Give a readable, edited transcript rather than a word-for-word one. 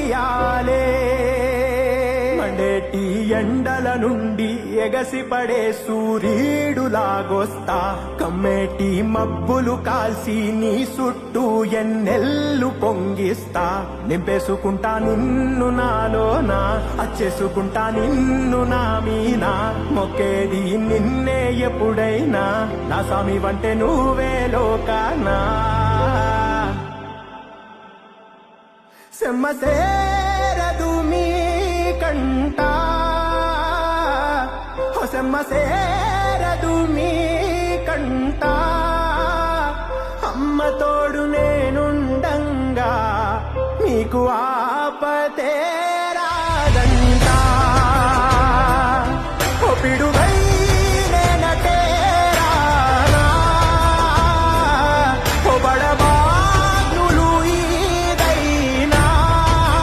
ఉయ్యాలే మండేటి ఎండల నుండి ఎగసిపడే సూర్యుడులాగొస్తా కమ్మేటి మబ్బులు కాల్సి నీ చుట్టూ ఎన్నెల్లు పొంగిస్తా నింపేసుకుంటా నిన్ను నాలోనా అచ్చేసుకుంటా నిన్ను నా మీనా మొక్కేది నిన్నే ఎప్పుడైనా నా స్వామి వంటే నువ్వే లోకానా సెమ్మసేరదు మీ కంట సెమ్మసేరదు మీ కంట అమ్మ తోడు నేనుండంగా మీకు ఆపతే రాదంట పిడు